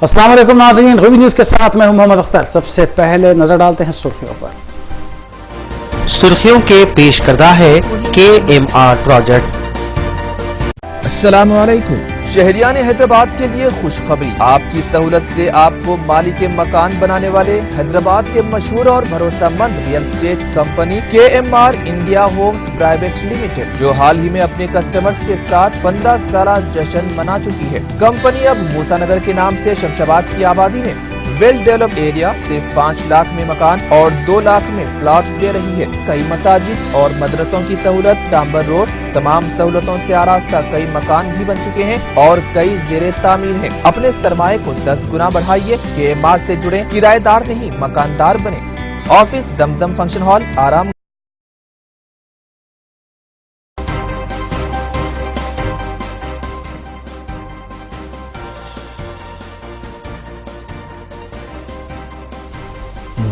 السلام علیکم ناظرین، روبی نیوز کے ساتھ میں ہوں محمد اختر۔ سب سے پہلے نظر ڈالتے ہیں سرخیوں پر۔ سرخیوں کے پیش کردہ ہے KMR پروجیکٹ۔ السلام علیکم۔ شہریان حیدرآباد کے لیے خوشخبری، آپ کی سہولت سے آپ کو مالک مکان بنانے والے حیدرآباد کے مشہور اور بھروسہ مند real estate company KMR India homes private limited, جو حال ہی میں اپنے کسٹمرز کے ساتھ 15 سالہ جشن منا چکی ہے۔ کمپنی اب موسیٰ نگر کے نام سے شمشاباد کی آبادی میں ویل ڈیولپ ایریا صرف 5 لاکھ میں مکان اور 2 لاکھ میں پلاٹ دے رہی ہے۔ کئی مساجد اور مدرسوں کی سہولت، ڈامبر روڈ، تمام سہولتوں سے آراستہ کئی مکان بھی بن چکے ہیں اور کئی زیر تعمیر ہیں۔ اپنے سرمایہ کو 10 گنا بڑھائیے، KMR سے جڑیں، کرایہ دار نہیں مکاندار بنے۔ آفس زمزم فنکشن ہال، آرام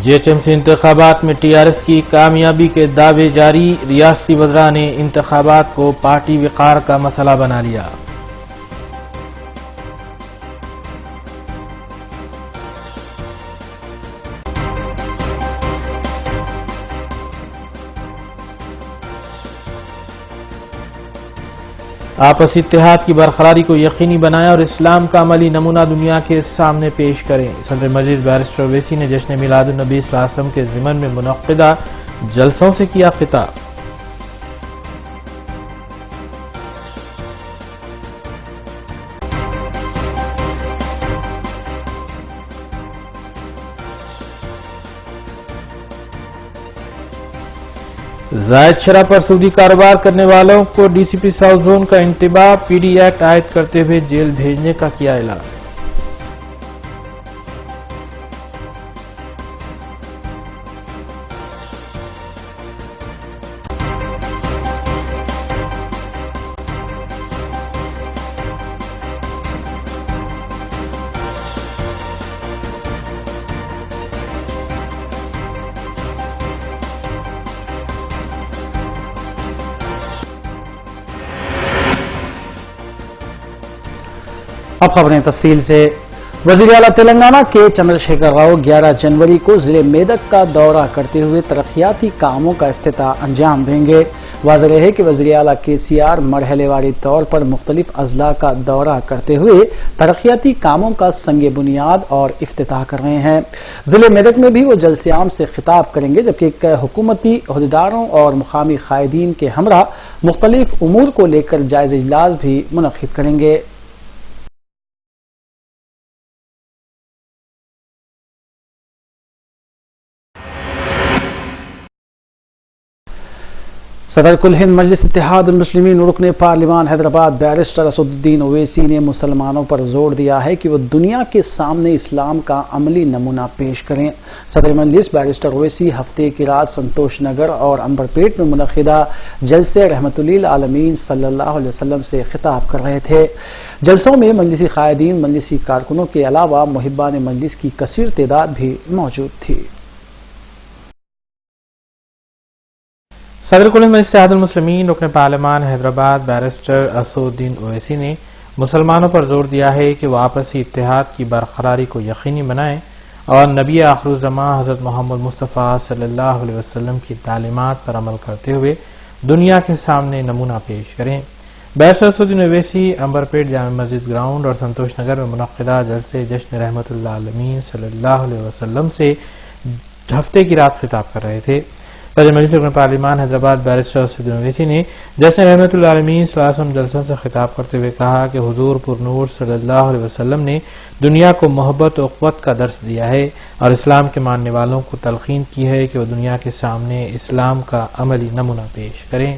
GHMC انتخابات میں TRS کی کامیابی کے دعوے جاری، ریاستی وزراء نے انتخابات کو پارٹی وقار کا مسئلہ بنا لیا۔ آپسی اتحاد کی برقراری کو یقینی بنائیں اور اسلام کا عملی نمونہ دنیا کے سامنے پیش کریں۔ صدر مجلس بیرسٹر اویسی نے جشن میلاد النبی صلی اللہ علیہ وسلم کے ضمن میں منعقدہ جلسوں سے کیا خطاب۔ زائد شرح پر سودی کاروبار کرنے والوں کو DCP ساؤتھ زون کا انتباہ، PD ایکٹ عائد کرتے ہوئے جیل بھیجنے کا کیا اعلان۔ اب خبریں تفصیل سے۔ وزیر اعلیٰ تلنگانہ کے چندر شیکھر راؤ 11 جنوری کو ضلع میدک کا دورہ کرتے ہوئے ترقیاتی کاموں کا افتتاح انجام دیں گے۔ واضح ہے کہ وزیر اعلیٰ KCR مرحلے واری طور پر مختلف اضلاع کا دورہ کرتے ہوئے ترقیاتی کاموں کا سنگ بنیاد اور افتتاح کر رہے ہیں۔ ضلع میدک میں بھی وہ جلسہ عام سے خطاب کریں گے، جبکہ حکومتی عہدیداروں اور مقامی قائدین کے ہمراہ مختلف امور کو لے کر جائزہ اجلاس بھی منعقد کریں گے۔ صدر کل ہند مجلس اتحاد المسلمین رکن پارلیمان حیدرآباد بیرسٹر اسد الدین اویسی نے مسلمانوں پر زور دیا ہے کہ وہ دنیا کے سامنے اسلام کا عملی نمونہ پیش کریں۔ صدر مجلس بیرسٹر اویسی ہفتے کی رات سنتوش نگر اور عنبر پیٹ میں منعقدہ جلسے رحمت للعالمین صلی اللہ علیہ وسلم سے خطاب کر رہے تھے۔ جلسوں میں مجلسی قائدین، مجلسی کارکنوں کے علاوہ محبان مجلس کی کثیر تعداد بھی موجود تھی۔ صدر کل ہند مجلس اتحاد المسلمین رکن پارلیمان حیدرآباد بیرسٹر اسد الدین اویسی نے مسلمانوں پر زور دیا ہے کہ وہ آپسی اتحاد کی برقراری کو یقینی بنائیں اور نبی آخر الزماں حضرت محمد مصطفیٰ صلی اللہ علیہ وسلم کی تعلیمات پر عمل کرتے ہوئے دنیا کے سامنے نمونہ پیش کریں۔ بیرسٹر اسد الدین اویسی عنبر پیٹ جامع مسجد گراؤنڈ اور سنتوش نگر میں منعقدہ جلسے جشن رحمت للعالمین صلی اللہ علیہ وسلم سے ہفتے کی رات خطاب کر رہے تھے۔ صدر مجلس رکن پارلیمان حیدرآباد بیرسٹر اسد الدین اویسی نے جشن رحمت للعالمین صلی اللہ علیہ وسلم جلسوں سے خطاب کرتے ہوئے کہا کہ حضور پر نور صلی اللہ علیہ وسلم نے دنیا کو محبت و اخوت کا درس دیا ہے اور اسلام کے ماننے والوں کو تلقین کی ہے کہ وہ دنیا کے سامنے اسلام کا عملی نمونہ پیش کریں۔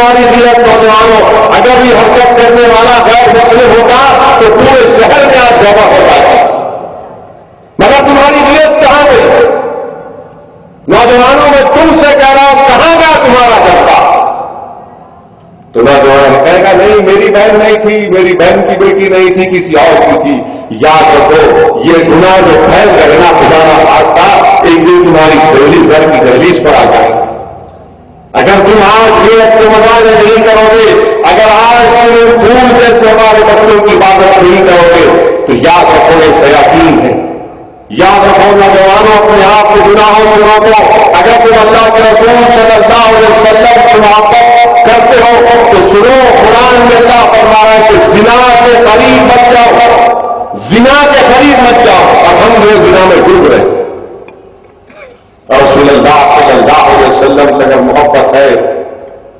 تمہاری غیرت نوجوانوں، اگر بھی حرکت کرنے والا غیر مسلم ہوتا تو پورے شہر میں آج جمع ہو جاتا، مگر تمہاری غیرت کہاں گئی؟ نوجوانوں میں تم سے کہہ رہا ہوں، کہاں گیا تمہارا جذبہ؟ تو نوجوان کہے گا نہیں میری بہن نہیں تھی، میری بہن کی بیٹی نہیں تھی، کسی اور کی تھی۔ یاد رکھو یہ گناہ جو پھیل کر نہ خدا نہ خواستہ ایک دن تمہاری گھر کی دہلیز پر آ جائے گا۔ اگر تم آج یہ اعتماد نہیں کرو گے، اگر آج تم پھول جیسے ہمارے بچوں کی عبادت نہیں کرو گے تو یاد رکھو یہ شیاطین ہے۔ یاد رکھو نوجوانوں اپنے آپ کو گناہوں سے روکو۔ اگر تم اللہ کے رسول صلی اللہ علیہ وسلم سے محبت کرتے ہو تو سنو، قرآن میں اللہ فرما رہا ہے کہ زنا کے قریب مت جاؤ، زنا کے قریب مت جاؤ، اور ہم جو زنا میں ڈوب رہے ہیں۔ رسول اللہ صلی اللہ علیہ وسلم سے اگر محبت ہے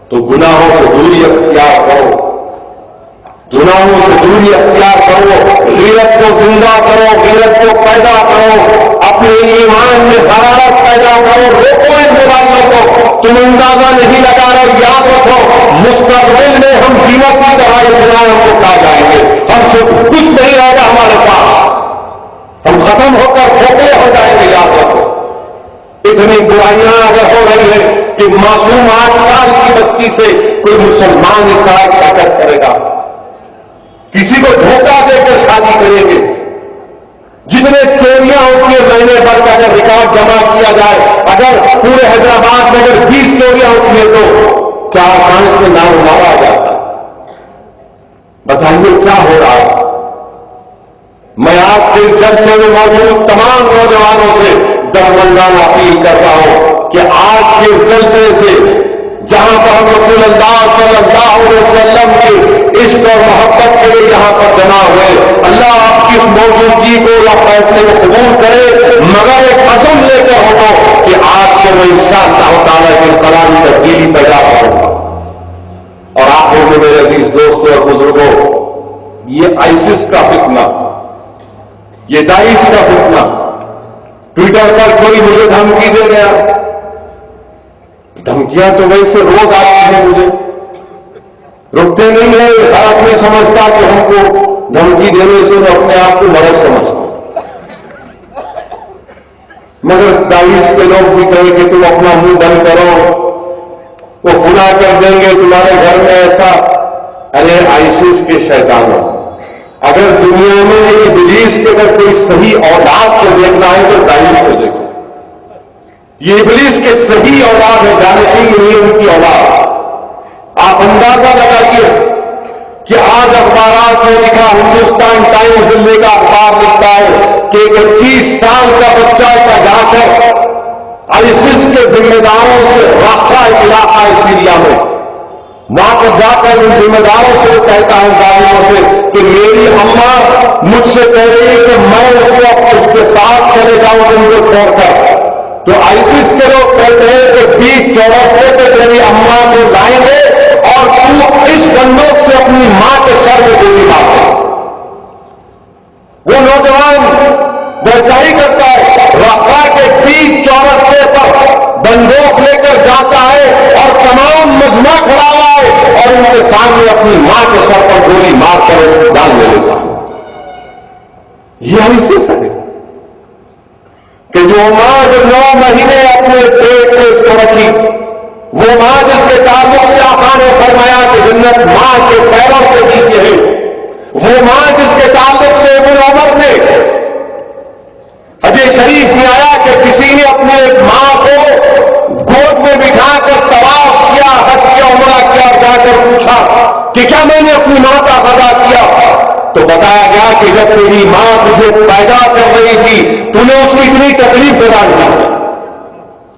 تو گناہوں سے دوری اختیار کرو، گناہوں سے دوری اختیار کرو، غیرت کو زندہ کرو، غیرت کو پیدا کرو، اپنے ایمان میں حرارت پیدا کرو، روکو ان برائیوں کو۔ تم اندازہ نہیں لگا رہے، یاد رکھو مستقبل میں ہم دیمک کی طرح یہ گناہوں کو کھا جائیں گے، ہم صرف کچھ نہیں رہے گا ہمارے پاس، ہم ختم ہو کر کھوکھلے ہو جائیں گے۔ یاد رکھو اتنی برائیاں اگر ہو رہی ہیں کہ معصوم 8 سال کی بچی سے کوئی مسلمان اس طرح کی حرکت کرے گا، کسی کو دھوکہ دے کر شادی کریں گے، جتنے چوریاں ہوتی ہیں مہینے بھر کا اگر ریکارڈ جمع کیا جائے، اگر پورے حیدرآباد میں اگر 20 چوریاں ہوتی ہیں تو 4-5 میں نام ہمارا آ جاتا ہے۔ بتائیے کیا ہو رہا ہے؟ میں آج کے اس جلسے میں موجود تمام نوجوانوں سے درمندانہ اپیل کر رہا ہوں کہ آج کے اس جلسے سے جہاں پر رسول اللہ صلی اللہ علیہ وسلم کے عشق اور محبت کے لیے یہاں پر جمع ہوئے، اللہ آپ کی اس موجودگی کو یا بیٹھنے کو قبول کرے، مگر ایک عزم لے کر ہو کہ آج سے میں انشاءاللہ تعالیٰ ایک انقلابی تبدیلی پیدا کروں گا۔ اور آخر میں میرے عزیز دوستوں اور بزرگوں، یہ آئسس کا فتنہ، یہ داعش کا فتنہ، ٹویٹر پر کوئی مجھے دھمکی دے گیا، دھمکیاں تو ویسے روز آتی ہیں، مجھے رکتے نہیں ہیں، ہر آدمی سمجھتا کہ ہم کو دھمکی دینے سے میں اپنے آپ کو مرض سمجھتا ہوں، مگر داعش کے لوگ بھی کہیں کہ تم اپنا منہ بند کرو، وہ خدا کر دیں گے تمہارے گھر میں ایسا۔ ارے آئسس کے شیطانوں، اگر دنیا میں ابلیس کے اگر کوئی صحیح اولاد کو دیکھنا ہے تو داعش کو دیکھو، یہ ابلیس کے صحیح اولاد ہے، جانشین نہیں ان کی اولاد۔ آپ اندازہ لگائیے کہ آج اخبارات میں لکھا، ہندوستان ٹائمز دلی کا اخبار لکھتا ہے کہ 21 سال کا بچہ کا جا کر آئسس کے ذمہ داروں سے رقہ علاقہ ہے سیریا میں، وہاں پر جا کر ان ذمہ داروں سے کہتا ہے ظالموں سے کہ میری اماں مجھ سے کہہ رہی ہے کہ میں اس کے ساتھ چلے جاؤں ان کو چھوڑ کر، تو آئسس کے لوگ کہتے ہیں کہ 20 چورستے پہ تیری اماں کو لائیں گے اور تو اس بندوق سے اپنی ماں کے سر میں گولی مار دے۔ وہ نوجوان ویسا ہی کرتا ہے، رفا کے 20 چورستے پر بندوق لے کر جاتا ہے اور تمام مجمع کھڑا ہوا ہے اور ان کے سامنے اپنی ماں کے سر پر گولی مار کر اس کی جان لے لیتا ہے۔ یہ آئسس ہے کہ جو ماں جو 9 مہینے اپنے پیٹ میں اس کو رکھی، وہ ماں جس کے تعلق سے آقا نے فرمایا کہ جنت ماں کے پیروں کے نیچے ہے، وہ ماں جس کے تعلق سے ابن عمر نے حدیث شریف میں آیا کہ کسی نے اپنے ایک ماں کو گود میں بٹھا کر طواف کیا، حج کیا، عمرہ کیا، جا کر پوچھا کہ کیا میں نے اپنی ماں کا ادا کیا؟ تو بتایا گیا کہ جب تیری ماں تجھے پیدا کر رہی تھی تو نے اس کی اتنی تکلیف پیدا نہیں کی،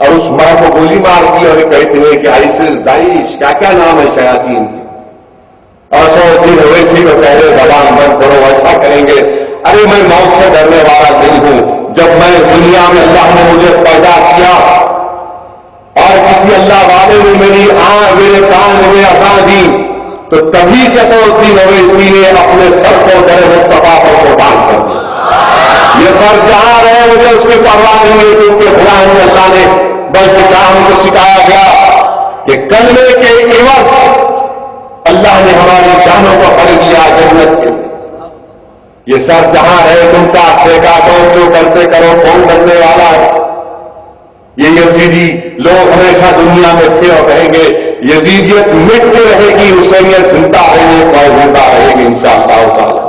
اور اس ماں کو گولی مار دی، اور کہتے ہیں کہ آئسس، داعش، کیا کیا نام ہے شیاطین کی، اور 100 دن ویسے تو پہلے زبان بند کرو، ایسا کریں گے۔ ارے میں موت سے ڈرنے والا نہیں ہوں، جب میں دنیا میں اللہ نے مجھے پیدا کیا اور کسی اللہ والے نے میری آنکھ میرے کان میں اذان دی تو تبھی سے 100 دن اویسی نے اپنے سر کو در مصطفیٰ پر قربان کر دیا۔ یہ سر جہاں رہے مجھے اس کی پرواہ نہیں ہے، کیونکہ خدا نے اللہ نے بلکہ کیا ہم کو سکھایا گیا کہ کلمے کے عوض अल्लाह ने हमारी जानों को खरीद लिया जन्नत के लिए। ये सब जहां रहे तुम ताकते का कौन जो करते करो कौन करने वाला है। ये यजीदी लोग हमेशा दुनिया में थे और रहेंगे। यजीदियत मिटती रहेगी, हुसैनियत जिंदा रहेगी और जिंदा रहेगी इंशाअल्लाह ताला।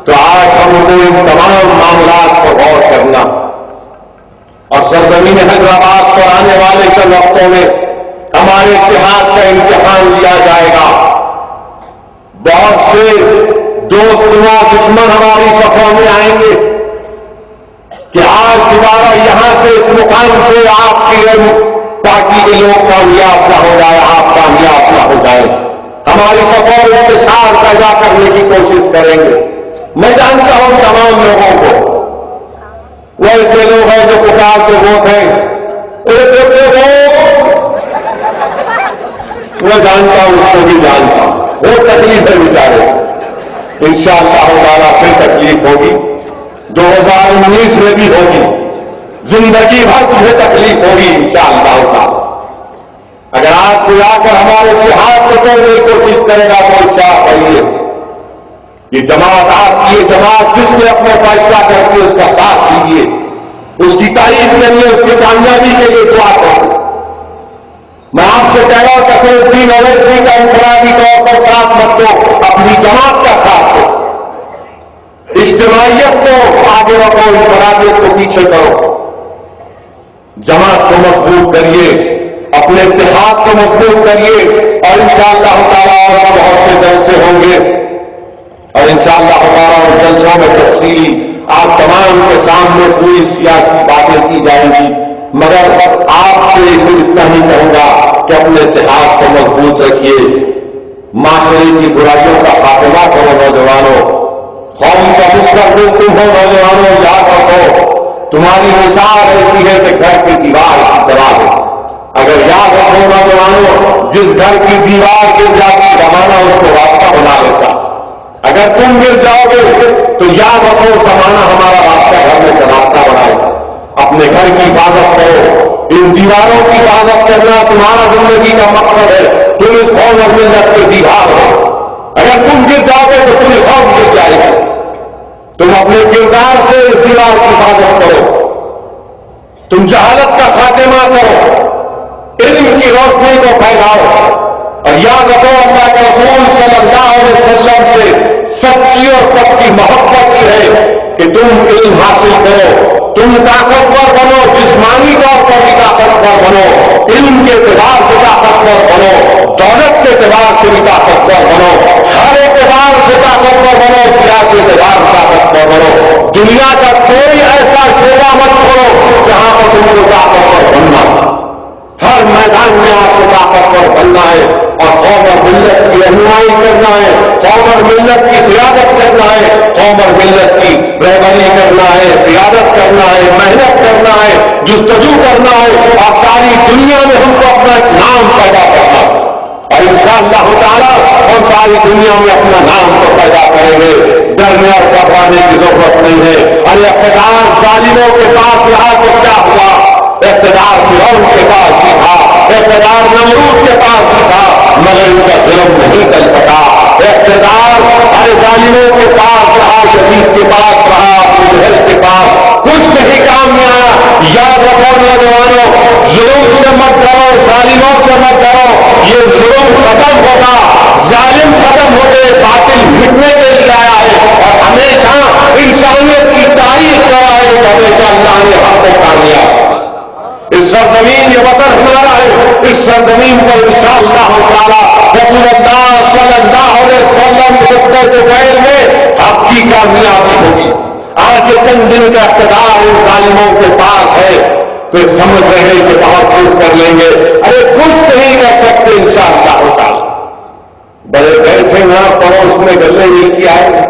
तो आज हमको इन तमाम मामलात पर गौर करना और सरजमीन हैदराबाद पर आने वाले चंद वक्तों में हमारे इत्तेहाद का इम्तिहान लिया जाएगा। बहुत से दोस्त व दुश्मन हमारी सफों में आएंगे कि आज दोबारा यहां से इस मुकाम से आपकी पार्टी के लोग कामयाब न हो जाए, आप कामयाब न हो जाए। हमारी सफों में इंतशार पैदा करने की कोशिश करेंगे। मैं जानता हूं तमाम लोगों को, वो ऐसे लोग हैं जो पुकारते वोट हैं, मैं जानता हूं, उसको भी जानता हूं, वो तकलीफ है बेचारे। इंशाअल्लाह ताला फिर तकलीफ होगी, 2019 में भी होगी, जिंदगी भर तुझे तकलीफ होगी इंशाअल्लाह ताला। अगर आज कोई आकर हमारे इत्तेहाद को तोड़ने की कोशिश करेगा तो शाह कहिए ये जमात आपकी, ये जमात जिसके अपने फैसला करती है उसका साथ दीजिए, उसकी तारीफ करिए, उसकी कामयाबी के लिए दुआ करिए। मैं आपसे कह रहा हूं कसरुद्दीन ओवैसी का इंफरादी तौर पर साथ मत दो, अपनी जमात का साथ दो। इज्तिमाइयत को आगे रखो, इंफरादियत को पीछे करो। जमात को मजबूत करिए, अपने इत्तेहाद को मजबूत करिए और इंशाअल्लाह ताला और बहुत से जलसे होंगे और इंशाअल्लाह ताला उन जलसों में तफसीली आप तमाम के सामने पूरी सियासी बातें की जाएंगी। मगर आपसे इसे इतना ही कहूंगा कि अपने इत्तेहाद को मजबूत रखिए, माशरे की बुराइयों का खात्मा करो नौजवानों, कौम का मुस्तकबिल तुम हो नौजवानों, याद रखो तुम्हारी मिसाल ऐसी है कि घर की दीवार की तरह है। अगर याद रखो नौजवानों, जिस घर की दीवार गिर जाती जमाना उसको रास्ता बना लेता। अगर तुम गिर जाओगे तो याद रखो जमाना हमारा रास्ता घर में से रास्ता बनाएगा। अपने घर की हिफाजत करो, इन दीवारों की हिफाजत करना तुम्हारा जिंदगी का मकसद है। तुम इस कौम और मिल्लत की दीवार हो, अगर तुम गिर जाओगे तो पूरी कौम गिर जाएगी। तुम अपने किरदार से इस दीवार की हिफाजत करो, तुम जहालत का खात्मा करो, इल्म की रोशनी को फैलाओ और याद रखो अल्लाह के रसूल सल्लल्लाहु अलैहि वसल्लम से सच्ची और पक्की मोहब्बत ही है कि तुम इल्म हासिल करो, तुम ताकतवर बनो, जिस्मानी तौर पर भी ताकतवर बनो, इल्म के एतबार से ताकतवर बनो, दौलत के एतबार से भी ताकतवर बनो, हर एतबार से ताकतवर बनो, सियासी एतबार से ताकतवर बनो। दुनिया का कोई ऐसा सेवा मत छोड़ो जहां पर तुमको ताकतवर बनना, हर मैदान में आपको ताकतवर बनना है और कौम और मिल्लत की रहनुमाई करना है, कौम और मिल्लत की क़ियादत करना है, कौम और मिल्लत की रहबरी करना है, क़ियादत करना है, मेहनत करना है, जुस्तजू करना है और सारी दुनिया में हमको अपना एक नाम पैदा करना है। और इंशाअल्लाह ताला हम सारी दुनिया में अपना नाम तो पैदा करेंगे, डरने और घबराने की जरूरत नहीं है। और इख्तियार जालिमों के पास रहा तो क्या हुआ, इख्तियार फिरौन के पास भी था, इख्तियार नमरूद के पास भी था, मगर इनका जुल्म नहीं चल सका। इख्तियार हर जालिमों के पास रहा, यजीद के पास रहा, अबू जहल के पास, कुछ नहीं काम में आया। याद रखो नौजवानों, जुल्म से मत डरो, जालिमों से मत डरो, ये जुल्म खत्म होगा, जालिम खत्म हो गए, बातिल मिटने के लिए आया है और हमेशा इंसानियत की तारीफ करा है कि हमेशा अल्लाह ने हमको कामयाब। इस सरजमीन ये वतन हमारा है, इस सरजमीन पर इंशाअल्लाह ताला रसूलुल्लाह सल्लल्लाहु अलैहि वसल्लम के ख़ुतबे के बैल में हक़ की कामयाबी होगी। आज ये चंद दिन का इख्तियार इन जालिमों के पास है तो समझ रहे हैं कि बहुत कुछ कर लेंगे। अरे कुछ नहीं कर सकते इंशाअल्लाह ताला। बड़े गए थे ना पड़ोस में गले मिल आए,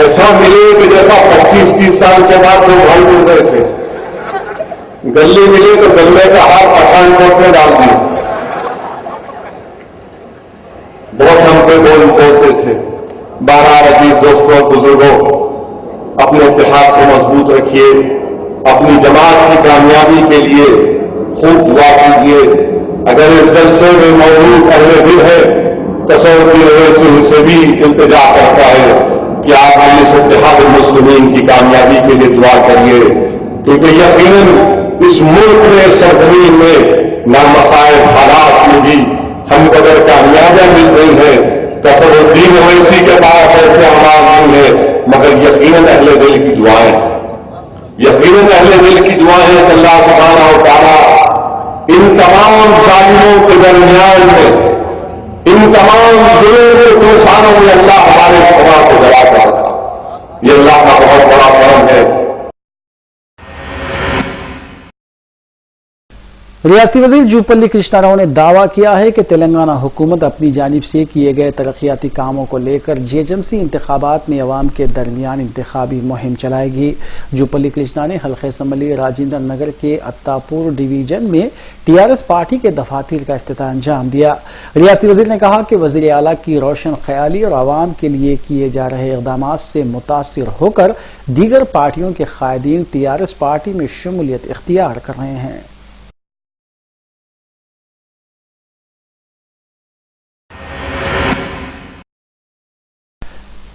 ऐसा मिले कि जैसा 25-30 साल के बाद दो भाई मिल रहे थे। गले मिले तो गले का हाथ पठानकोट में डाल दिया। बहुत हम पे बोलते थे। बहरहाल अजीज दोस्तों और बुजुर्गों, अपने इत्तेहाद को मजबूत रखिए, अपनी जमात की कामयाबी के लिए खूब दुआ कीजिए, अगर इस जलसे में मौजूद अहले दिल है, तसव्वुर की वजह से उनसे भी इल्तिजा करता है कि आप इस इत्तेहाद मुस्लिमीन की कामयाबी के लिए दुआ करिए, क्योंकि यकीनन इस मुल्क में, सरजमीन में नामसाइब हालात में भी हमको अगर कामयाबियां मिल रही हैं, तसव्वुद्दीन ओवैसी के पास ऐसे अमाल नहीं है, मगर यकीनन अहले दिल की दुआएं, यकीनन अहले दिल की दुआएं कि अल्लाह सुब्हानहू व तआला इन तमाम जालिमों के दरमियान में, इन तमाम जुल्म के तूफानों में अल्लाह हमारे समा को जला कर रखा। ये अल्लाह का बहुत बड़ा करम है। रियासती वजीर जूपल्ली कृष्णा राव ने दावा किया है कि तेलंगाना हुकूमत अपनी जानिब से किए गए तरक्याती कामों को लेकर जीएचएमसी इंतखाबात में अवाम के दरमियान इंतखाबी मुहिम चलाएगी। जूपल्ली कृष्णा ने हल्के असम्बली राजेंद्र नगर के अत्तापुर डिवीजन में टीआरएस पार्टी के दफातर का इफ्तिताह अंजाम दिया। रियासती वजीर ने कहा कि वजीर आला की रोशन ख्याली और आवाम के लिए किए जा रहे इकदाम से मुतासिर होकर दीगर पार्टियों के कायदीन टीआरएस पार्टी में शमूलियत इख्तियार कर रहे हैं।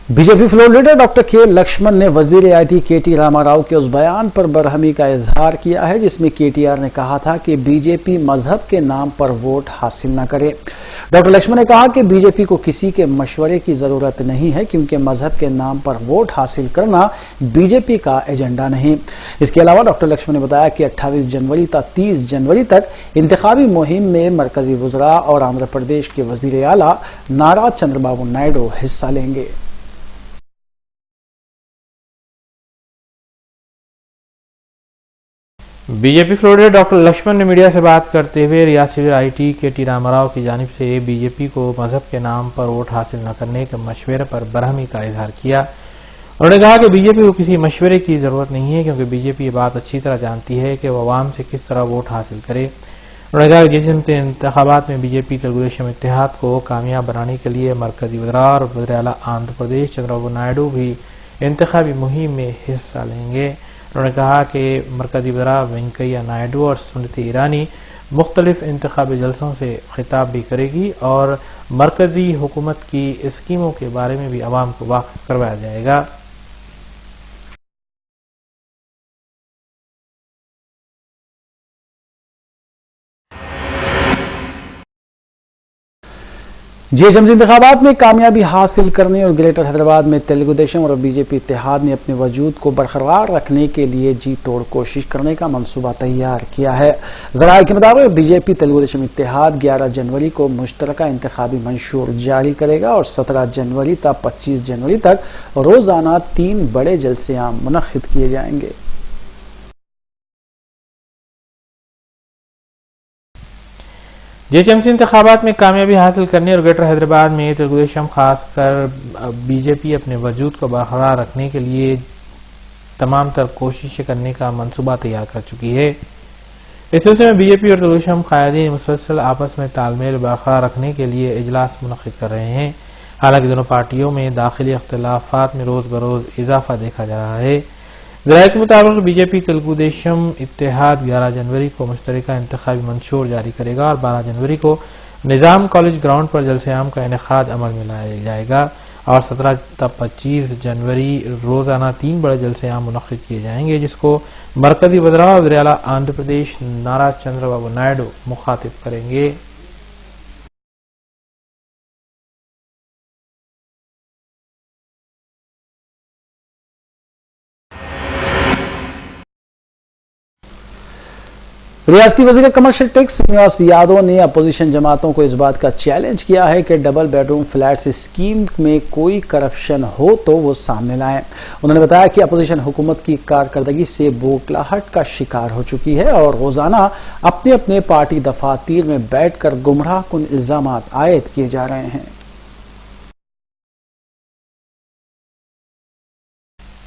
बीजेपी फ्लोर लीडर डॉक्टर के लक्ष्मण ने वजीर आईटी केटी रामाराव के उस बयान पर बरहमी का इजहार किया है जिसमें केटीआर ने कहा था कि बीजेपी मजहब के नाम पर वोट हासिल न करे। डॉक्टर लक्ष्मण ने कहा कि बीजेपी को किसी के मशवरे की जरूरत नहीं है, क्योंकि मजहब के नाम पर वोट हासिल करना बीजेपी का एजेंडा नहीं। इसके अलावा डॉक्टर लक्ष्मण ने बताया कि 28 जनवरी तक 30 जनवरी तक इंतखाबी मुहिम में मरकजी वज़रा और आंध्र प्रदेश के वजीर आला नारा चंद्रबाबू नायडू हिस्सा लेंगे। BJP floor leader doctor Laxman ने मीडिया से बात करते हुए रियासती आईटी केटी रामाराव की जानिब से बीजेपी को मजहब के नाम पर वोट हासिल न करने के मशवरे पर बरहमी का इजहार किया। उन्होंने कहा कि बीजेपी को किसी मशवरे की जरूरत नहीं है, क्योंकि बीजेपी ये बात अच्छी तरह जानती है कि वो अवाम से किस तरह वोट हासिल करे। उन्होंने कहा कि जिस इंतखाबात में बीजेपी तेलुगु देशम इत्तेहाद को कामयाब बनाने के लिए मरकजी वज़रा और वज़ीर आला आंध्र प्रदेश चंद्रबाबू नायडू भी इंतखाबी मुहिम में हिस्सा लेंगे। उन्होंने कहा कि मरकजी वज़रा वेंकैया नायडू और स्मृति ईरानी मुख्तलिफ इंतखाबी जलसों से खिताब भी करेगी और मरकजी हुकूमत की स्कीमों के बारे में भी अवाम को वाकिफ करवाया जाएगा। जीएचएमसी इंतखाबात में कामयाबी हासिल करने और ग्रेटर हैदराबाद में तेलुगु देशम और बीजेपी इत्तेहाद ने अपने वजूद को बरकरार रखने के लिए जी तोड़ कोशिश करने का मंसूबा तैयार किया है। ज़राए के मुताबिक बीजेपी तेलुगु देशम इत्तेहाद 11 जनवरी को मुश्तरका इंतखाबी मंशूर जारी करेगा और 17 जनवरी तक 25 जनवरी तक रोजाना 3 बड़े जलसे आम मुनक्किद किए जाएंगे। जीएचएमसी इंतखाबात में कामयाबी हासिल करने और ग्रेटर हैदराबाद में तेलुगु देशम खासकर बीजेपी अपने वजूद को बरकरार रखने के लिए तमाम तर कोशिशें करने का मंसूबा तैयार कर चुकी है। इस सिलसिले में बीजेपी और तेलुगु देशम कायदीन मुसलसल आपस में तालमेल बरकरार रखने के लिए इजलास मुनक्किद कर रहे हैं। हालांकि दोनों पार्टियों में दाखिली अख्तिलाफात में रोज बरोज इजाफा देखा जा रहा है। ज़राए के मुताबिक बीजेपी तेलुगु देशम इत्तेहाद 11 जनवरी को मुश्तरका इंतखाबी मंशूर जारी करेगा और 12 जनवरी को निज़ाम कॉलेज ग्राउंड पर जलसे आम का इनेकाद अमल में लाया जाएगा और 17 तक 25 जनवरी रोजाना 3 बड़े जलसे आम मुनक्किद किए जाएंगे, जिसको मरकजी वज़रा और वज़ीर आला आंध्र प्रदेश नारा चंद्रबाबू नायडू मुखातिब करेंगे। रियासती वजीर कमर्शियल टैक्स श्रीनिवास यादव ने अपोजिशन जमातों को इस बात का चैलेंज किया है कि डबल बेडरूम फ्लैट्स स्कीम में कोई करप्शन हो तो वो सामने लाएं। उन्होंने बताया कि अपोजिशन हुकूमत की कारकर्दगी से बौखलाहट का शिकार हो चुकी है और रोजाना अपने अपने पार्टी दफातर में बैठकर गुमराह कुन इल्जामात आयद किए जा रहे हैं।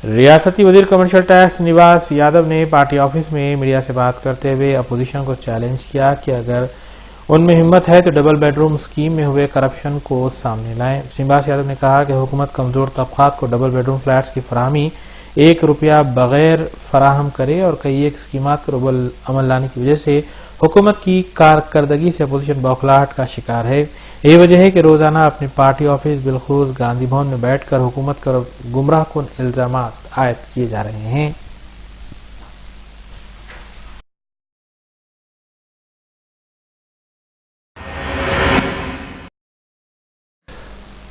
रियासती वजीर कमर्शियल टैक्स श्रीनिवास यादव ने पार्टी ऑफिस में मीडिया से बात करते हुए अपोजिशन को चैलेंज किया कि अगर उनमें हिम्मत है तो डबल बेडरूम स्कीम में हुए करप्शन को सामने लाएं। श्रीनिवास यादव ने कहा कि हुकूमत कमजोर तबकात को डबल बेडरूम फ्लैट्स की फराहमी 1 रुपया बगैर फराहम करे और कई एक स्कीमात पर अमल लाने की वजह से حکومت کی کارکردگی سے اپوزیشن بوکھلاہٹ کا شکار ہے. یہ وجہ ہے کہ روزانہ اپنی پارٹی آفس بالخصوص گاندھی بھون میں بیٹھ کر حکومت پر گمراہ کن الزامات عائد کیے جا رہے ہیں.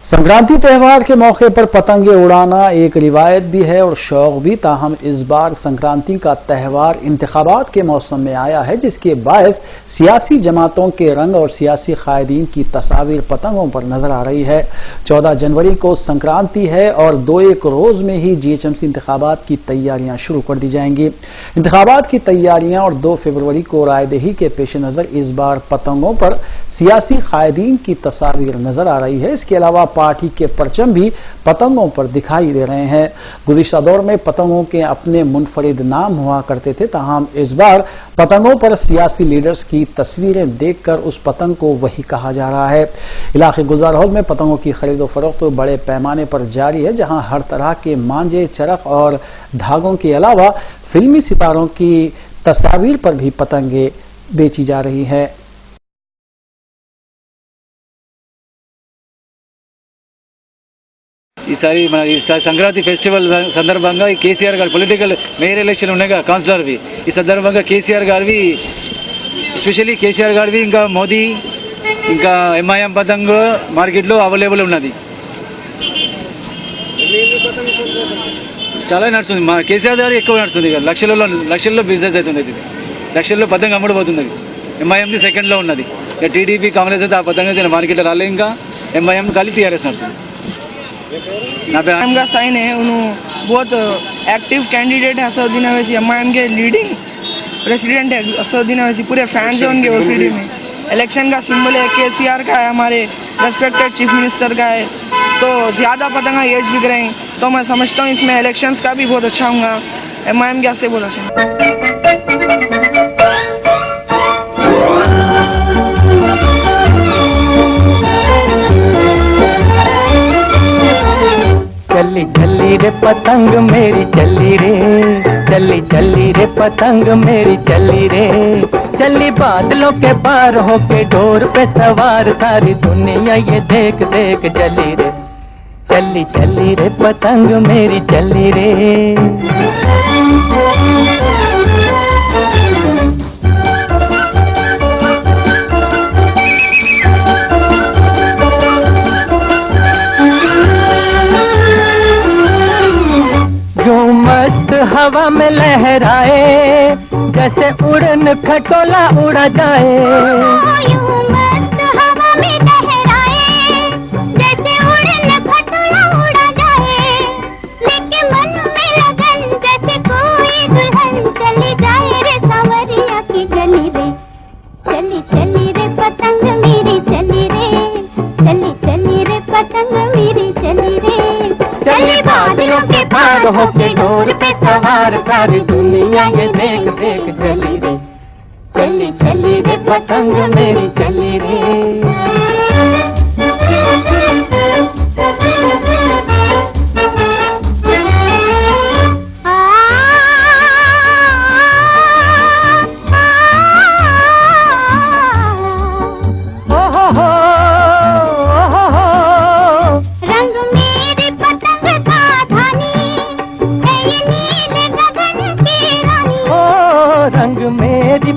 سنکرانتی تہوار کے موقع پر پتنگیں اڑانا ایک روایت بھی ہے اور شوق بھی، تاہم اس بار سنکرانتی کا تہوار انتخابات کے موسم میں آیا ہے، جس کے باعث سیاسی جماعتوں کے رنگ اور سیاسی قائدین کی تصاویر پتنگوں پر نظر آ رہی ہے. 14 جنوری کو سنکرانتی ہے اور 2-1 روز میں ہی GHMC انتخابات کی تیاریاں شروع کر دی جائیں گی. انتخابات کی تیاریاں اور 2 فروری کو رائے دہی کے پیش نظر اس بار پتنگوں پر سیاسی قائدین کی تصاویر نظر آ رہی ہے. اس کے علاوہ پارٹی کے پرچم بھی پتنگوں پر دکھائی دے رہے ہیں. گزشتہ دور میں پتنگوں کے اپنے منفرد نام ہوا کرتے تھے، تاہم اس بار پتنگوں پر سیاسی لیڈرز کی تصویریں دیکھ کر اس پتنگ کو وہی کہا جا رہا ہے. علاقے گلزار میں پتنگوں کی خرید و فروخت بڑے پیمانے پر جاری ہے، جہاں ہر طرح کے مانجے، چرخ اور دھاگوں کے علاوہ فلمی ستاروں کی تصاویر پر بھی پتنگیں بیچی جا رہی ہے. ఈసారి మన సంక్రాంతి ఫెస్టివల్ సందర్భంగా కేసీఆర్ గారు పొలిటికల్ మేయర్ ఎలక్షన్ ఉన్నాయిగా, కౌన్సిలర్వి, ఈ సందర్భంగా కేసీఆర్ గారివి, ఎస్పెషల్లీ కేసీఆర్ గారివి, ఇంకా మోదీ, ఇంకా ఎంఐఎం పతంగ్ మార్కెట్లో అవైలబుల్ ఉన్నది. చాలా నడుస్తుంది, మా కేసీఆర్ గారి ఎక్కువ నడుస్తుంది. లక్షల్లో బిజినెస్ అవుతుంది, ఇది లక్షల్లో పతంగ్ అమ్ముడుపోతుంది. ఎంఐఎంది సెకండ్లో ఉన్నది. ఇక టీడీపీ కాంగ్రెస్ అయితే ఆ పతంగ్ అయితే మార్కెట్లో రాలే. ఇంకా ఎంఐఎం ఖాళీ టీఆర్ఎస్ నడుస్తుంది. एमआईएम का साइन है, उन्होंने बहुत एक्टिव कैंडिडेट है. असदुद्दीन अवैसी एमआईएम के लीडिंग प्रेसिडेंट है. असदुद्दीन अवैसी पूरे फैंस हैं उनके ओसीडी में. इलेक्शन का सिंबल है, केसीआर का है, हमारे रेस्पेक्टेड चीफ मिनिस्टर का है. तो ज़्यादा पतंगा एज बिक रहे हैं, तो मैं समझता हूँ इसमें इलेक्शंस का भी बहुत अच्छा होगा. एमआईएम के से बहुत अच्छा. चली चली रे पतंग मेरी चली रे, चली चली रे पतंग मेरी चली रे, चली बादलों के पार होके डोर पे सवार, सारी दुनिया ये देख देख चली रे, चली चली रे पतंग मेरी चली रे. हवा में लहराए जैसे उड़न खटोला उड़ा जाए, यूं मस्त हवा में लहराए जैसे उड़न खटोला उड़ा जाए, लेके मन में लगन जैसे कोई दुल्हन चली जाए रे सांवरिया की गली रे, चली चली रे पतंग मेरी चली रे, चली चली रे पतंग मेरी चली रे, चली बादलों के पार होके डोर पे सवार, सारी दुनिया ये देख देख चली रे, चली चली रे पतंग मेरी चली रे.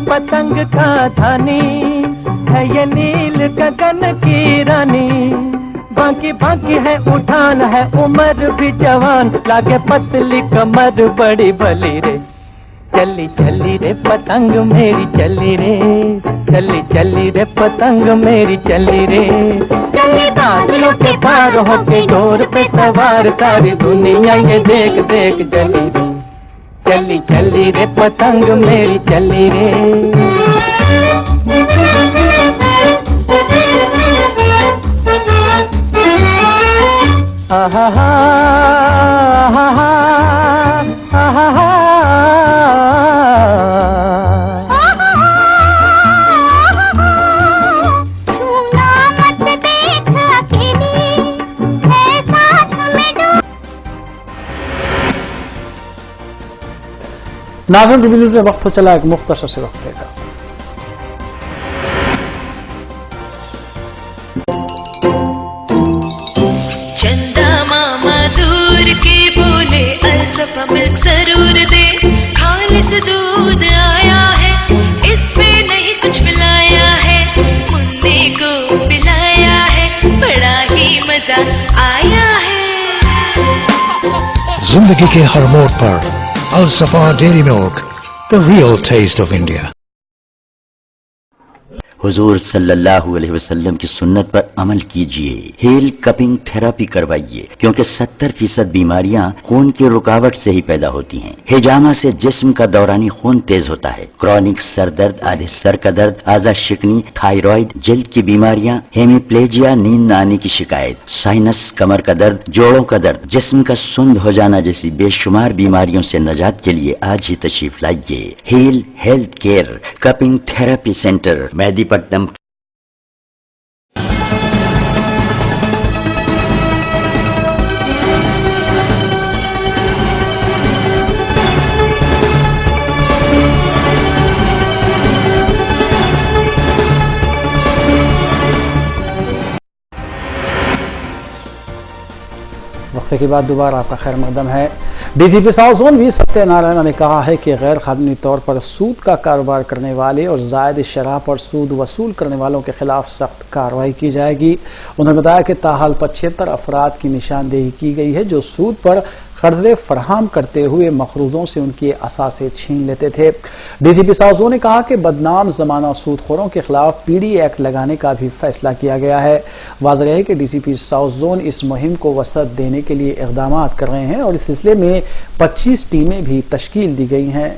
पतंग का धानी है ये नील गगन की रानी, बाकी बाकी है उठान है उम्र भी जवान, लागे पतली कमर बड़ी भली रे, चली चली रे पतंग मेरी चली रे, चली चली रे पतंग मेरी चली रे, चली बादलों के पार होके डोर पे सवार, सारी दुनिया ये देख देख चली रे, चली चली रे पतंग मेरी चली रे. आहा हा आहा हा आहा हा. नाज़रीन, न्यूज़ में वक्त हो चला एक मुख्तसर से वक्फे का. सपा मिल्क जरूर दे, खालिस दूध आया है, इसमें नहीं कुछ मिलाया है, मुन्ने को पिलाया है, बड़ा ही मजा आया है। जिंदगी के हर मोड़ पर Al Safa dairy milk, the real taste of India. हुजूर सल्लल्लाहु अलैहि वसल्लम की सुन्नत पर अमल कीजिए, हील कपिंग थेरेपी करवाइए, क्योंकि 70% बीमारियां खून की रुकावट से ही पैदा होती हैं। हिजामा से जिस्म का दौरानी खून तेज होता है। क्रॉनिक सर दर्द, आधे सर का दर्द, आजा शिकनी, थायराइड, जल्द की बीमारियां, हेमीप्लेजिया, नींद न आने की शिकायत, साइनस, कमर का दर्द, जोड़ों का दर्द, जिस्म का सुंद हो जाना जैसी बेशुमार बीमारियों से निजात के लिए आज ही तशरीफ लाइए। Heal health care cupping therapy centre, Mehdipatnam. वक्फे के बाद दोबारा आपका खैर मकदम है। DGP south zone V Satyanarayana ने कहा है कि गैर कानूनी तौर पर सूद का कारोबार करने वाले और जायद शराब पर सूद वसूल करने वालों के खिलाफ सख्त कार्रवाई की जाएगी। उन्होंने बताया कि ताहाल 75 अफराद की निशानदेही की गई है जो सूद पर कर्जे फराहम करते हुए मखरूजों से उनकी असासे छीन लेते थे। डीजीपी साउथ जोन ने कहा कि बदनाम जमाना सूदखोरों के खिलाफ पीडी एक्ट लगाने का भी फैसला किया गया है। वाज़ेह है कि डीजीपी साउथ जोन इस मुहिम को वसअत देने के लिए इक़दाम कर रहे हैं और इस सिलसिले में 25 टीमें भी तश्कील दी गई हैं।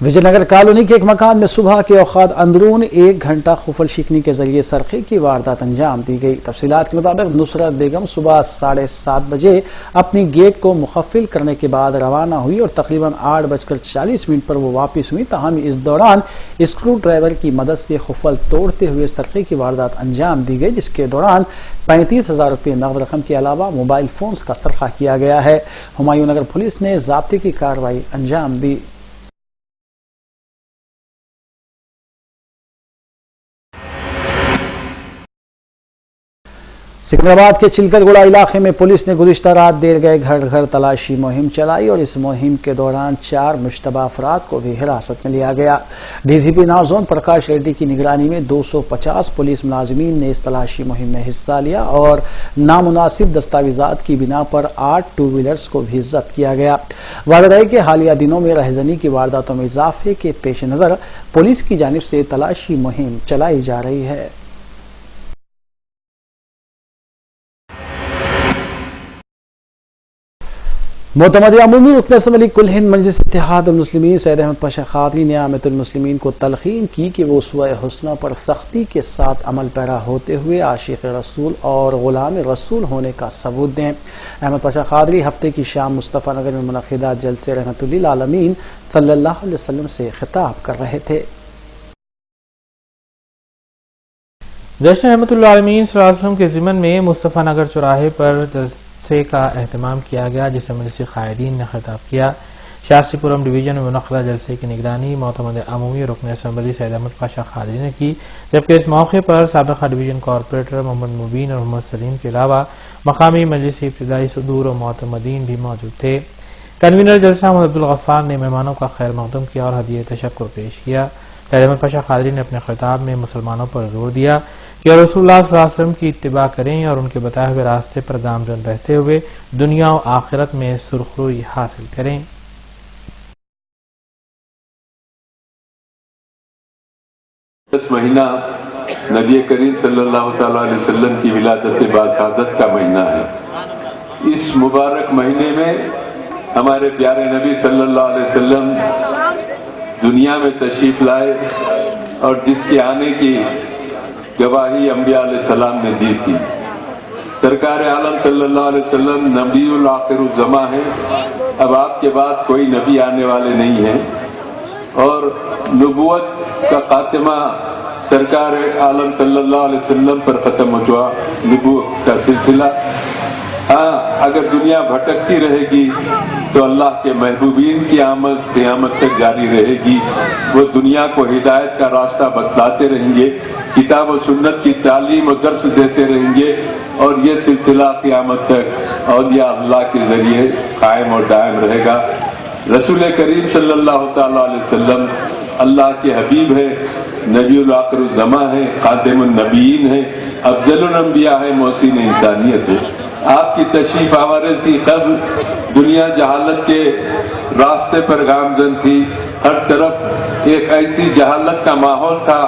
विजयनगर कॉलोनी के एक मकान में सुबह के औकात अंदरून 1 घंटा खुफल शिकनी के जरिए सरखे की वारदात अंजाम दी गई। तफसीलात के मुताबिक नुसरत बेगम सुबह 7:30 बजे अपनी गेट को मुखफ़िल करने के बाद रवाना हुई और तकरीबन 8:40 पर वो वापस हुई। ताहम इस दौरान स्क्रू ड्राइवर की मदद से खुफल तोड़ते हुए सरखे की वारदात अंजाम दी गई, जिसके दौरान 35,000 रुपये नकद रकम के अलावा मोबाइल फोन्स का सरखा किया गया है। हुमायूं नगर पुलिस ने ज़ाब्ते की कार्रवाई अंजाम दी। सिकंदराबाद के चिलकलगुड़ा इलाके में पुलिस ने गुज़िश्ता रात देर गए घर घर तलाशी मुहिम चलाई और इस मुहिम के दौरान 4 मुश्तबा अफराद को भी हिरासत में लिया गया। डीजीपी नॉर्थ जोन प्रकाश रेड्डी की निगरानी में 250 पुलिस मुलाजिमीन ने इस तलाशी मुहिम में हिस्सा लिया और नामुनासिब दस्तावेजात की बिना पर 8 टू व्हीलर्स को भी जब्त किया गया। वाज़ेह है कि हालिया दिनों में रहजनी की वारदातों में इजाफे के पेश नज़र पुलिस की जानिब से तलाशी मुहिम चलाई जा रही है। मोतमद अमूमी रुकन असम्बली कुल हिंद मजलिस इत्तेहाद मुस्लिमीन सैयद अहमद पाशा खादरी ने आमतुल मुस्लिमीन को तलकीन की कि वो उस्वा हुस्ना पर सख्ती के साथ अमल पैरा होते हुए आशिक रसूल और गुलाम रसूल होने का सबूत दें। अहमद पाशा खादरी हफ्ते की शाम मुस्तफ़ा नगर में मुनक़िदा जलसे रहमतुल लिल आलमीन सल्लल्लाहु अलैहि वसल्लम से खिताब कर रहे थे। जश्न रहमतुल लिल आलमीन सल्लल्लाहु अलैहि वसल्लम के ज़िमन में मुस्तफ़ा नगर चौराहे पर जलसे का एहतमाम किया गया, जिसे मजलिस क़ायदीन ने खिताब किया। शास्त्रीपुरम डिवीजन में मुनक़्क़दा जलसे की निगरानी मोतमद अमूमी रुकन असम्बली सैयद अहमद पाशा खादरी ने की, जबकि इस मौके पर साबिक़ा डिवीजन कॉरपोरेटर मोहम्मद मुबीन और मोहम्मद सलीम के अलावा मकामी मजलिस इब्तिदाई सदूर और मोतमदीन भी मौजूद थे। कन्वीनर जलसा मोहम्मद अब्दुल गफ्फार ने मेहमानों का खैर मक़दम किया और हदीये तशक्कुर पेश किया। सैयद अहमद पाशा खादरी ने अपने खिताब में मुसलमानों पर जोर दिया कि रसूलुल्लाह सल्लल्लाहु अलैहि वसल्लम की इत्तिबा करें और उनके बताए हुए रास्ते पर गामजन रहते हुए दुनिया और आखिरत में सुरखरुई हासिल करें। इस महीना नबी करीम सल्लल्लाहु अलैहि वसल्लम की विलादत बासादत का महीना है। इस मुबारक महीने में हमारे प्यारे नबी सल्लल्लाहु अलैहि वसल्लम दुनिया में तशरीफ लाए और जिसके आने की गवाही अंबिया अलैहिस्सलाम ने दी थी। सरकार आलम सल्लल्लाहु अलैहि वसल्लम नबीउल आखिरुज़्ज़मा है। अब आपके बाद कोई नबी आने वाले नहीं है और नबूवत का खात्मा सरकार आलम सल्लल्लाहु अलैहि वसल्लम पर ख़त्म हो चुका। नबूवत का सिलसिला हाँ, अगर दुनिया भटकती रहेगी तो अल्लाह के महबूबीन की आमद क़यामत तक जारी रहेगी। वो दुनिया को हिदायत का रास्ता बतलाते रहेंगे, किताब और सुन्नत की तालीम और दर्स देते रहेंगे, और ये सिलसिला क़यामत तक औलिया अल्लाह के जरिए कायम और दायम रहेगा। रसूल करीम सल्लल्लाहु तआला अलैहि वसल्लम अल्लाह के हबीब है, नबीउल आखिरुल ज़मा है, खातिमुन नबीयीन है, अफजलुल अंबिया है, मोहसिन इंसानियत है। आपकी तशरीफ आवारे से कब दुनिया जहालत के रास्ते पर गामजन थी। हर तरफ एक ऐसी जहालत का माहौल था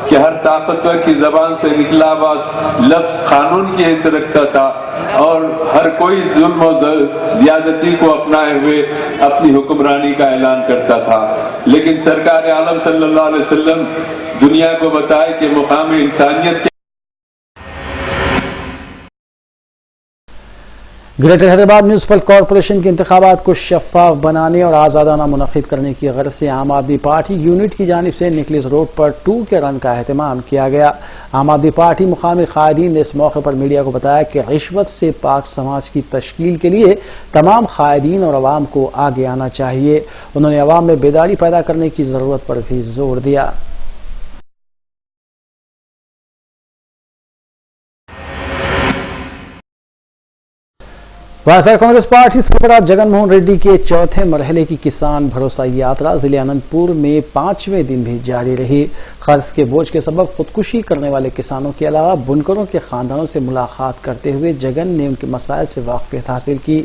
कि हर ताकतवर की जबान से निकला हुआ लफ्ज कानून की हैसियत रखता था, और हर कोई जुल्म और ज़्यादती को अपनाए हुए अपनी हुक्मरानी का ऐलान करता था। लेकिन सरकार आलम सल्लल्लाहु अलैहि वसल्लम दुनिया को बताए कि मुकाम इंसानियत ग्रेटर हैदराबाद म्यूनसिपल कॉरपोरेशन के इंतखाबात को शफाफ बनाने और आज़ादाना मुनक़िद करने की गर्ज से आम आदमी पार्टी यूनिट की जानिब से निकलिस रोड पर 2 के रन का एहतमाम किया गया। आम आदमी पार्टी मुकामी कायदीन ने इस मौके पर मीडिया को बताया कि रिश्वत से पाक समाज की तश्कील के लिए तमाम कायदीन और अवाम को आगे आना चाहिए। उन्होंने अवाम में बेदारी पैदा करने की ज़रूरत पर भी जोर दिया। वाईएसआर कांग्रेस पार्टी सरबराह जगन मोहन रेड्डी के चौथे मरहले की किसान भरोसा यात्रा जिले अनंतपुर में 5वें दिन भी जारी रही। कर्ज के बोझ के सबब खुदकुशी करने वाले किसानों के अलावा बुनकरों के खानदानों से मुलाकात करते हुए जगन ने उनके मसाइल से वाकफियत हासिल की।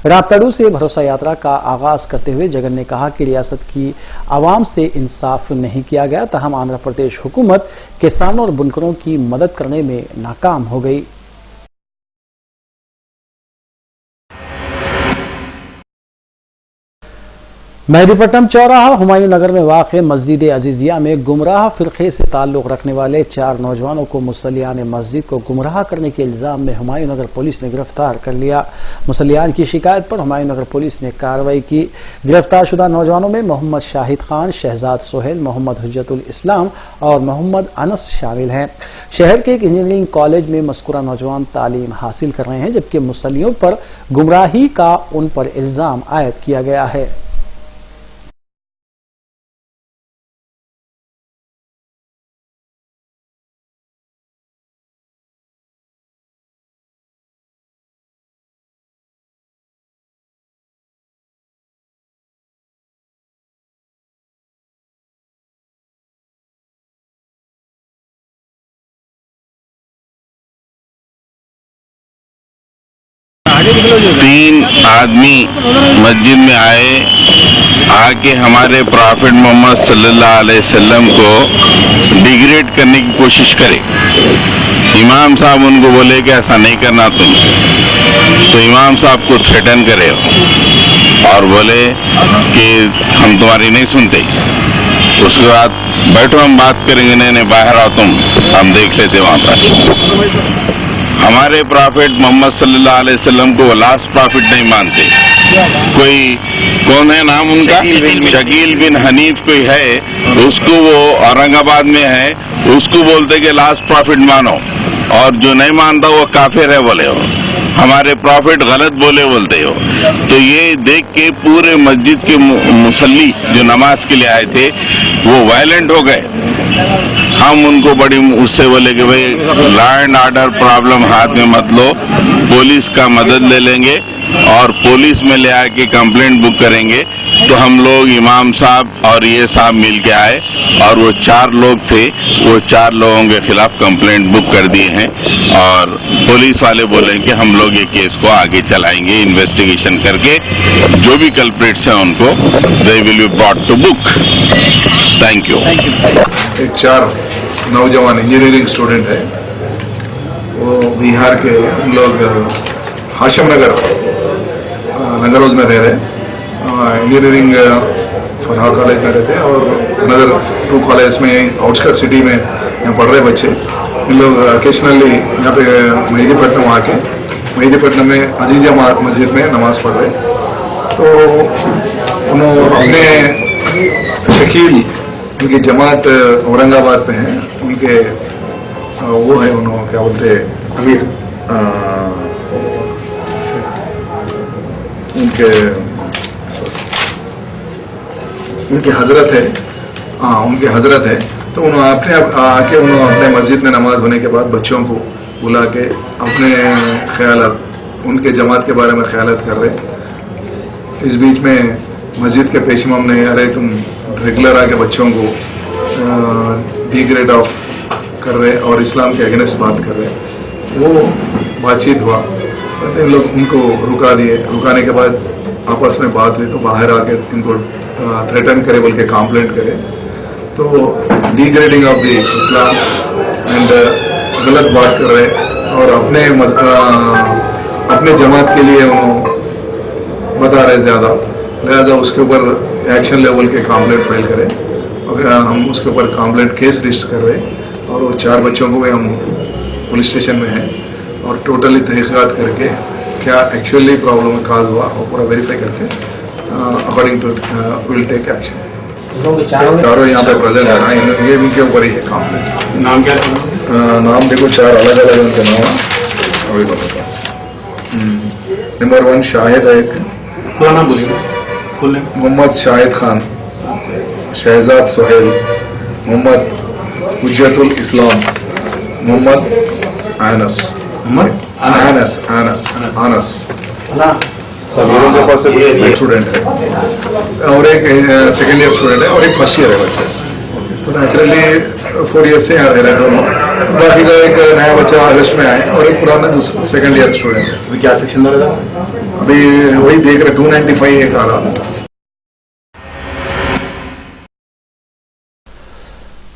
राबताडू से भरोसा यात्रा का आगाज करते हुए जगन ने कहा कि रियासत की आवाम से इंसाफ नहीं किया गया, तहम आंध्र प्रदेश हुकूमत किसानों और बुनकरों की मदद करने में नाकाम हो गई। मेहदीपट्टनम चौराहा हुमायूं नगर में वाक़े मस्जिद अजीजिया में गुमराह फिरके से ताल्लुक़ रखने वाले 4 नौजवानों को मुसल्लियान मस्जिद को गुमराह करने के इल्जाम में हुमायूं नगर पुलिस ने गिरफ्तार कर लिया। मुसल्लियान की शिकायत पर हुमायूं नगर पुलिस ने कार्रवाई की। गिरफ्तार शुदा नौजवानों में मोहम्मद शाहिद खान, शहजाद सोहेल, मोहम्मद हुज्जतुल इस्लाम और मोहम्मद अनस शामिल हैं। शहर के एक इंजीनियरिंग कॉलेज में मज़कूरा नौजवान तालीम हासिल कर रहे हैं, जबकि मुसल्लियों पर गुमराही का उन पर इल्जाम आयद किया गया है। तीन आदमी मस्जिद में आके हमारे प्रॉफिट मोहम्मद सल्लल्लाहु अलैहि वसल्लम को डिग्रेड करने की कोशिश करे। इमाम साहब उनको बोले कि ऐसा नहीं करना तुम, तो इमाम साहब को थ्रेटन करे और बोले कि हम तुम्हारी नहीं सुनते। उसके बाद बैठो हम बात करेंगे, नहीं बाहर आओ तुम, हम देख लेते वहां पर। हमारे प्रॉफिट मोहम्मद सल्लल्लाहु अलैहि वसल्लम को वो लास्ट प्रॉफिट नहीं मानते। कोई कौन है नाम उनका, शकील बिन हनीफ कोई है, उसको वो औरंगाबाद में है, उसको बोलते कि लास्ट प्रॉफिट मानो, और जो नहीं मानता वो काफिर है बोले हो, हमारे प्रॉफिट गलत बोलते हो। तो ये देख के पूरे मस्जिद के मुसल्ली जो नमाज के लिए आए थे वो वायलेंट हो गए। हम उनको बड़ी उससे बोले कि भाई लॉ एंड ऑर्डर प्रॉब्लम हाथ में मत लो, पुलिस का मदद ले लेंगे और पुलिस में ले आके कंप्लेंट बुक करेंगे। तो हम लोग इमाम साहब और ये साहब मिल के आए और वो 4 लोग थे, वो 4 लोगों के खिलाफ कंप्लेंट बुक कर दिए हैं, और पुलिस वाले बोले कि हम लोग ये केस को आगे चलाएंगे, इन्वेस्टिगेशन करके जो भी कल्प्रिट्स हैं उनको they will be brought to book. Thank you. एक 4 नौजवान इंजीनियरिंग स्टूडेंट है, वो बिहार के, हम लोग हाशिम नगर नगरोज में रह रहे, इंजीनियरिंग फरहाल कॉलेज में रहते हैं, और अनदर 2 कॉलेज में आउटस्कर्ट सिटी में यहाँ पढ़ रहे बच्चे। इन लोग ओकेशनली यहाँ पे मेहदीपट्टनम आके मेहदीपट्टनम में अजीजिया मस्जिद में नमाज पढ़ रहे। तो उन्होंने अपने शकील, उनकी जमात औरंगाबाद में है, उनके वो है, उन्होंने क्या बोलते अमीर उनकी हजरत है, उनकी हजरत है, तो उन्होंने अपने मस्जिद में नमाज होने के बाद बच्चों को बुला के अपने ख्यालात, उनके जमात के बारे में ख्यालात कर रहे। इस बीच में मस्जिद के पेश इमाम ने अरे तुम रेगुलर आके बच्चों को डिग्रेड ऑफ कर रहे और इस्लाम के अगेंस्ट बात कर रहे। वो बातचीत हुआ, इन लोग उनको रुका दिए। रुकाने के बाद आपस में बात हुई तो बाहर आके इनको थ्रेटन करे बोल के कंप्लेंट करे। तो degrading of the Islam and गलत बात कर रहे और अपने जमात के लिए उन्होंने बता रहे ज़्यादा, लिहाजा उसके ऊपर एक्शन लेवल के कंप्लेंट फाइल करें। और हम उसके ऊपर कंप्लेंट केस रजिस्टर कर रहे हैं और वो 4 बच्चों को भी हम पुलिस स्टेशन में हैं और टोटली तहकीकात करके क्या एक्चुअली प्रॉब्लम काज हुआ और पूरा वेरीफाई करके according to will take action. चारों यहाँ पे प्रेजेंट है ना, ये इनके ऊपर ही है कंप्लेंट। नाम क्या? नाम देखो 4 अलग अलग उनके नाम अभी बताता हूँ। नंबर 1 शाहिद है, एक पूरा नाम बोलिए। मोहम्मद शाहिद खान, शहजाद सोहेल, मोहम्मद हुज्जतुल इस्लाम, मोहम्मद आनस, एक स्टूडेंट है और एक सेकेंड ईयर स्टूडेंट है और एक फर्स्ट ईयर है बच्चे। तो नेचुरली 4 ईयर से यहाँ रह रहे दोनों। बाकी का एक नया बच्चा अगस्त में आए और एक पुराना सेकेंड ईयर स्टूडेंट है। अभी क्या सेक्शन में लगा? अभी वही देख रहे 295 एक आ रहा।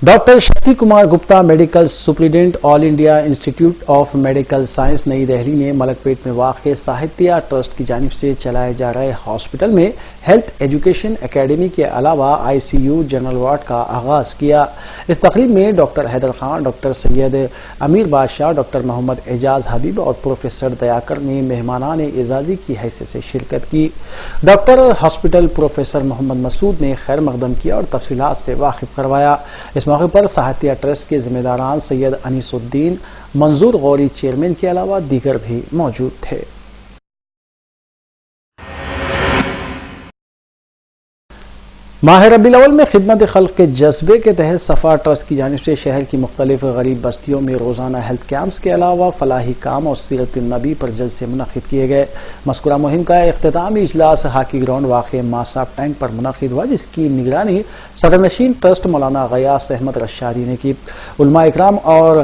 Doctor Shakti Kumar Gupta medical superintendent all India institute of medical science नई दिल्ली ने मलकपेट में वाक़ साहित्य ट्रस्ट की जानिब से चलाए जा रहे हॉस्पिटल में हेल्थ एजुकेशन एकेडमी के अलावा ICU जनरल वार्ड का आगाज किया। इस तकरीब में डॉक्टर हैदर खान, डॉक्टर सैयद अमीर बादशाह, डॉक्टर मोहम्मद एजाज हबीब और प्रोफेसर दयाकर ने मेहमानान एजाजी की हैसियत से शिरकत की। Doctor hospital professor Mohammad Masood ने खैर मकदम किया और तफसीलात से वाकिफ करवाया। इस मौके पर साहित्य ट्रस्ट के जिम्मेदारान सैयद अनीसुद्दीन, मंजूर गौरी चेयरमैन के अलावा दीगर भी मौजूद थे। माह रबीउल अव्वल में खिदमत खल्क के जज्बे के तहत सफ़ा ट्रस्ट की जानिब से शहर की मुख्तलिफ गरीब बस्तियों में रोज़ाना हेल्थ कैंप्स के अलावा फलाही काम और सीरत नबी पर जलसे मुनक़िद किए गए। मज़कूरा मुहिम का इख्तितामी इजलास हाकी ग्राउंड वाक़ मासाब टैंक पर मुनक़िद हुआ, जिसकी निगरानी सदरनशीन ट्रस्ट मौलाना गयास अहमद रशादी ने की। उलमा इकराम और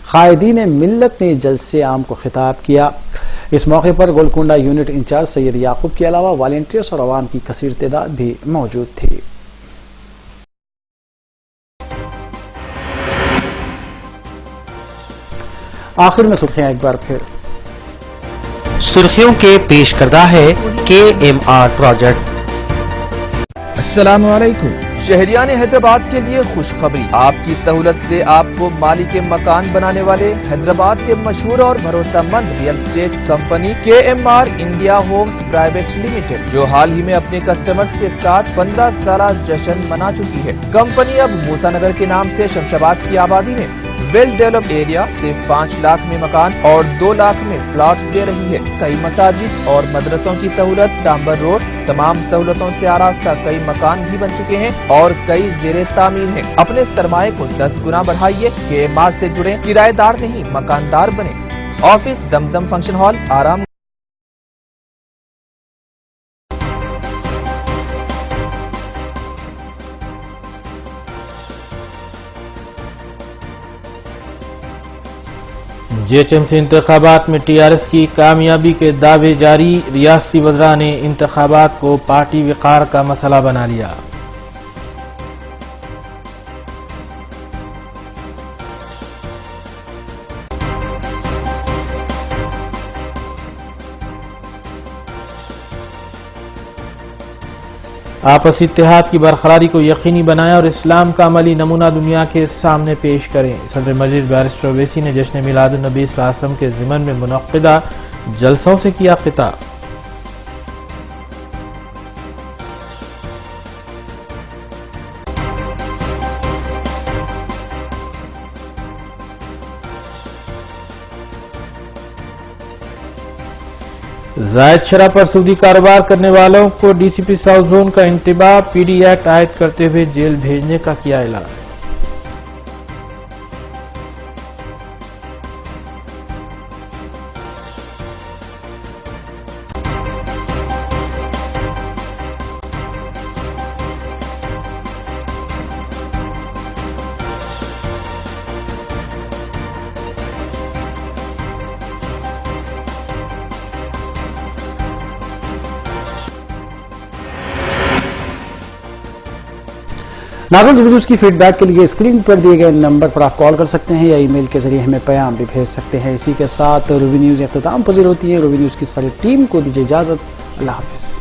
क़ायदीन मिल्लत ने जलसे आम को खिताब किया। इस मौके पर गोलकुंडा यूनिट इंचार्ज सैयद याकूब के अलावा वॉलंटियर्स और अवाम की कसीर तादाद भी मौजूद थी। आखिर में सुर्खियां एक बार फिर। सुर्खियों के पेश करदा है KMR प्रोजेक्ट। अस्सलाम वालेकुम। शहरियान हैदराबाद के लिए खुशखबरी। आपकी सहूलत से आपको मालिक मकान बनाने वाले हैदराबाद के मशहूर और भरोसेमंद real estate company KMR India Homes Private Limited, जो हाल ही में अपने कस्टमर्स के साथ 15 साला जश्न मना चुकी है। कंपनी अब मूसा नगर के नाम से शमशाबाद की आबादी में वेल डेवलप्ड एरिया सिर्फ 5 लाख में मकान और 2 लाख में प्लॉट दे रही है। कई मसाजिद और मदरसों की सहूलत, डांबर रोड, तमाम सहूलतों से आरास्ता कई मकान भी बन चुके हैं और कई ज़ेरे तामीर हैं। अपने सरमाए को 10 गुना बढ़ाइए। KMR से जुड़े, किराएदार नहीं मकानदार बने। ऑफिस जमजम फंक्शन हॉल, आराम। GHMC इंतखाबात में TRS की कामयाबी के दावे जारी। रियासती वज़रा ने इंतखाबात को पार्टी विकार का मसला बना लिया। आपसी इत्तेहाद की बरकरारी को यकीनी बनाएं और इस्लाम का अमली नमूना दुनिया के सामने पेश करें। सदर मजलिस बैरिस्टर ओवैसी ने जश्न मिलादुन नबी सल्लल्लाहु अलैहि वसल्लम के ज़िमन में मुनक़्क़िदा जलसों से किया खिताब। زائد شرح پر سودی کاروبار کرنے والوں کو ڈی سی پی ساؤتھ زون کا انتباہ، پی ڈی ایکٹ عائد کرتے ہوئے جیل بھیجنے کا کیا اعلان۔ ناظرین، ویڈیوز کی فیڈ بیک کے لیے اسکرین پر دیے گئے نمبر پر آپ کال کر سکتے ہیں یا ای میل کے ذریعے ہمیں پیام بھی بھیج سکتے ہیں۔ اسی کے ساتھ روی نیوز اختتام پذیر ہوتی ہے۔ روی نیوز کی ساری ٹیم کو دیجیے اجازت۔ اللہ حافظ۔